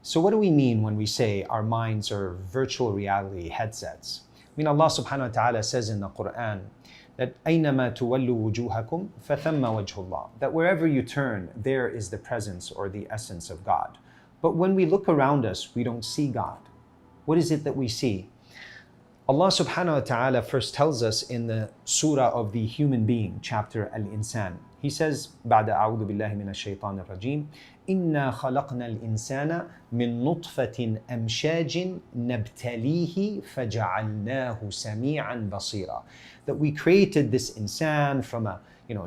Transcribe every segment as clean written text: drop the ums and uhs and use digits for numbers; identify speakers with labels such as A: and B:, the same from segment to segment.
A: So what do we mean when we say our minds are virtual reality headsets? I mean, Allah subhanahu wa ta'ala says in the Quran that أَيْنَمَا تُوَلُّوا وُجُوهَكُمْ فَثَمَّ وَجْهُ اللَّهِ, that wherever you turn, there is the presence or the essence of God. But when we look around us, we don't see God. What is it that we see? Allah subhanahu wa ta'ala first tells us in the surah of the human being, chapter Al-Insan. He says, بعد أعوذ بالله من الشيطان الرجيم إنا خلقنا الإنسان من نطفة أمشاج نبتليه فجعلناه سميعا بصيرا. That we created this insan from a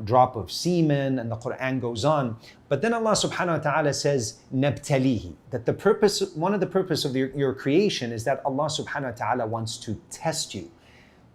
A: drop of semen, and the Quran goes on. But then Allah subhanahu wa ta'ala says, نبتليه, that one of the purpose of your creation is that Allah subhanahu wa ta'ala wants to test you.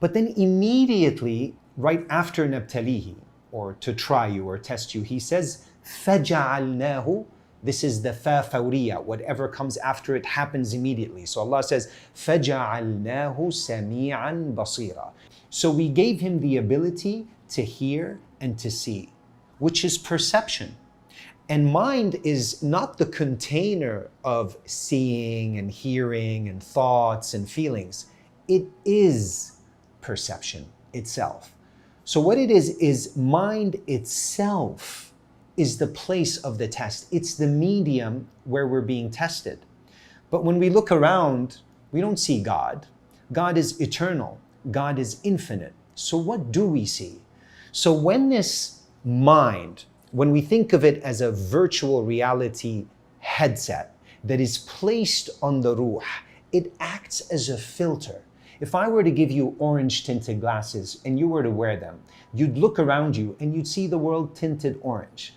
A: But then immediately, right after نبتليه, or to try you or test you, He says, فَجَعَلْنَاهُ. This is the fa fawriya. Whatever comes after it happens immediately. So Allah says, فَجَعَلْنَاهُ سَمِيعًا بَصِيرًا. So we gave him the ability to hear and to see, which is perception. And mind is not the container of seeing and hearing and thoughts and feelings. It is perception itself. So what it is mind itself is the place of the test. It's the medium where we're being tested. But when we look around, we don't see God. God is eternal. God is infinite. So what do we see? So when this mind, when we think of it as a virtual reality headset that is placed on the ruh, it acts as a filter. If I were to give you orange tinted glasses and you were to wear them, you'd look around you and you'd see the world tinted orange.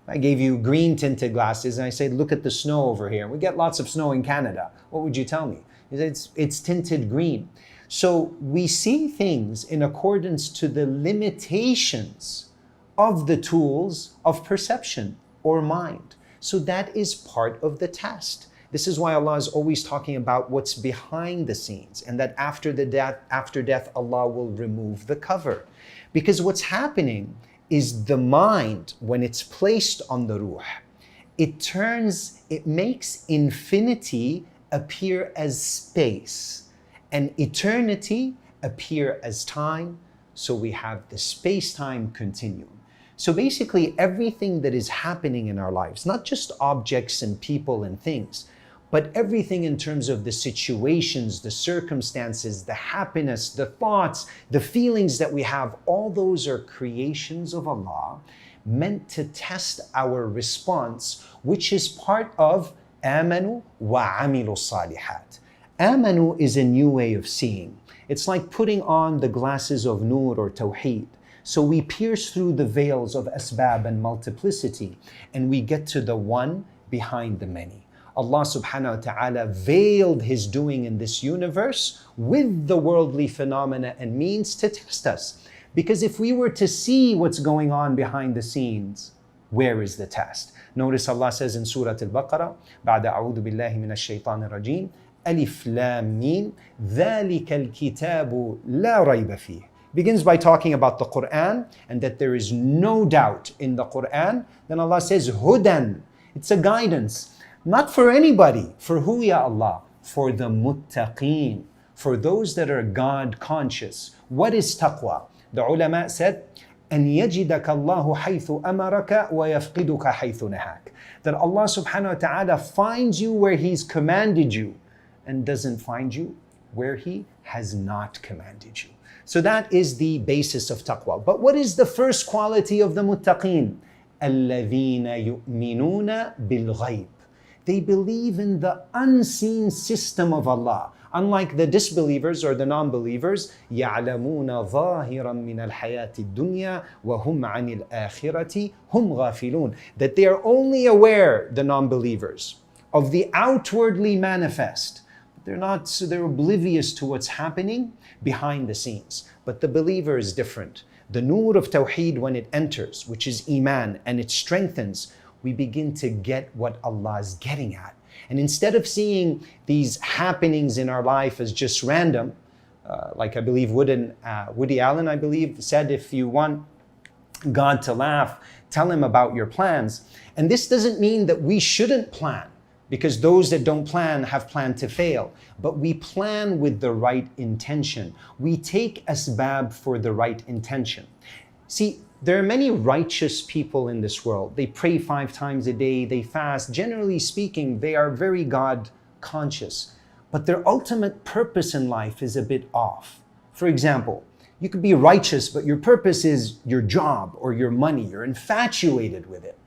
A: I gave you green tinted glasses and I said, look at the snow over here. We get lots of snow in Canada. What would you tell me? It's tinted green. So we see things in accordance to the limitations of the tools of perception or mind. So that is part of the test. This is why Allah is always talking about what's behind the scenes, and that after death, Allah will remove the cover. Because what's happening is the mind, when it's placed on the ruh, it makes infinity appear as space and eternity appear as time. So we have the space-time continuum. So basically everything that is happening in our lives, not just objects and people and things, but everything in terms of the situations, the circumstances, the happiness, the thoughts, the feelings that we have, all those are creations of Allah meant to test our response, which is part of آمنوا وعملوا الصالحات. Amanu is a new way of seeing. It's like putting on the glasses of nur or tawheed. So we pierce through the veils of asbab and multiplicity, and we get to the one behind the many. Allah subhanahu wa ta'ala veiled His doing in this universe with the worldly phenomena and means to test us. Because if we were to see what's going on behind the scenes, where is the test? Notice Allah says in Surah Al-Baqarah, بعد أعوذ بالله من الشيطان الرجيم, ألف لام ميم ذلك الكتاب لا ريب فيه. Begins by talking about the Quran and that there is no doubt in the Quran. Then Allah says, Hudan. It's a guidance. Not for anybody. For who, ya Allah? For the muttaqeen. For those that are God conscious. What is taqwa? The ulama said, أن يجدك الله حيث أمرك ويفقدك حيث نهاك. That Allah subhanahu wa ta'ala finds you where He's commanded you and doesn't find you where He has not commanded you. So that is the basis of taqwa. But what is the first quality of the muttaqeen? الَّذِينَ يُؤْمِنُونَ بِالْغَيْبِ. They believe in the unseen system of Allah. Unlike the disbelievers or the non-believers, يَعْلَمُونَ ظَاهِرًا مِنَ الْحَيَاةِ الدُّنْيا وَهُمْ عَنِ الْآخِرَةِ هُمْ غَافِلُونَ. That they are only aware, the non-believers, of the outwardly manifest. They're oblivious to what's happening behind the scenes. But the believer is different. The nur of tawheed, when it enters, which is iman, and it strengthens, we begin to get what Allah is getting at. And instead of seeing these happenings in our life as just random, like I believe Woody Allen, I believe, said, if you want God to laugh, tell Him about your plans. And this doesn't mean that we shouldn't plan. because those that don't plan have planned to fail. But we plan with the right intention. We take asbab for the right intention. See, there are many righteous people in this world. They pray 5 times a day, they fast. Generally speaking, they are very God conscious. But their ultimate purpose in life is a bit off. For example, you could be righteous, but your purpose is your job or your money. You're infatuated with it.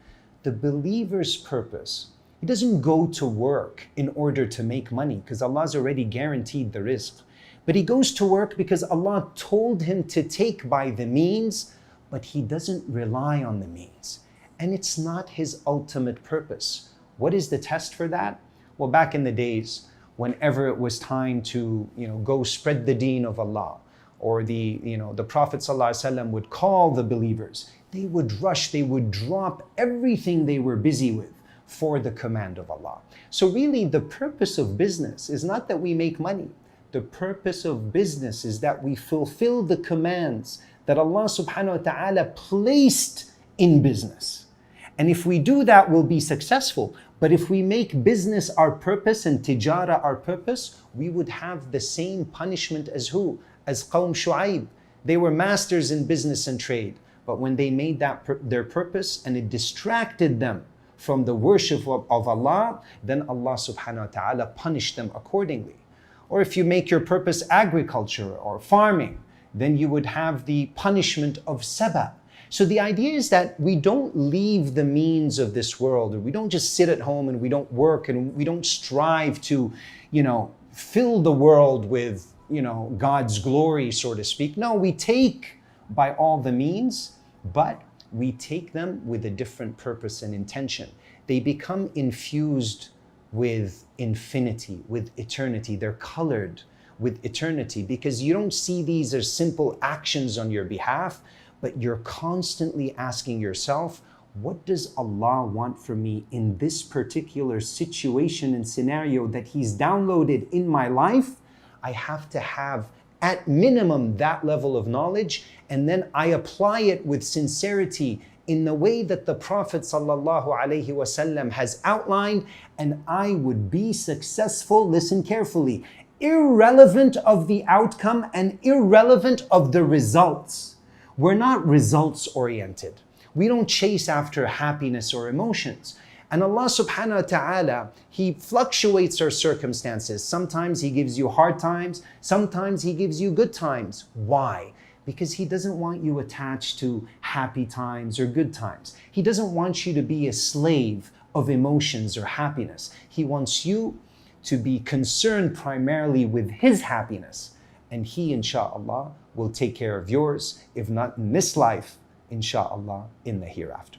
A: The believer's purpose, he doesn't go to work in order to make money because Allah's already guaranteed the rizq. But he goes to work because Allah told him to take by the means, but he doesn't rely on the means. And it's not his ultimate purpose. What is the test for that? Well, back in the days, whenever it was time to, go spread the deen of Allah, or the Prophet ﷺ would call the believers, they would rush, they would drop everything they were busy with for the command of Allah. So really the purpose of business is not that we make money. The purpose of business is that we fulfill the commands that Allah subhanahu wa ta'ala placed in business. And if we do that, we'll be successful. But if we make business our purpose and tijara our purpose, we would have the same punishment as who? As Qawm Shu'aib. They were masters in business and trade. But when they made that their purpose and it distracted them from the worship of Allah, then Allah subhanahu wa ta'ala punished them accordingly. Or if you make your purpose agriculture or farming, then you would have the punishment of sabab. So the idea is that we don't leave the means of this world, or we don't just sit at home and we don't work and we don't strive to, fill the world with, God's glory, so to speak. No, we take by all the means, but we take them with a different purpose and intention. They become infused with infinity, with eternity. They're colored with eternity because you don't see these as simple actions on your behalf, but you're constantly asking yourself, what does Allah want from me in this particular situation and scenario that He's downloaded in my life? I have to have at minimum that level of knowledge, and then I apply it with sincerity in the way that the Prophet ﷺ has outlined, and I would be successful, listen carefully, irrelevant of the outcome and irrelevant of the results. We're not results oriented. We don't chase after happiness or emotions. And Allah subhanahu wa ta'ala, He fluctuates our circumstances. Sometimes He gives you hard times, sometimes He gives you good times. Why? Because He doesn't want you attached to happy times or good times. He doesn't want you to be a slave of emotions or happiness. He wants you to be concerned primarily with His happiness. And He, insha'Allah, will take care of yours, if not in this life, insha'Allah, in the hereafter.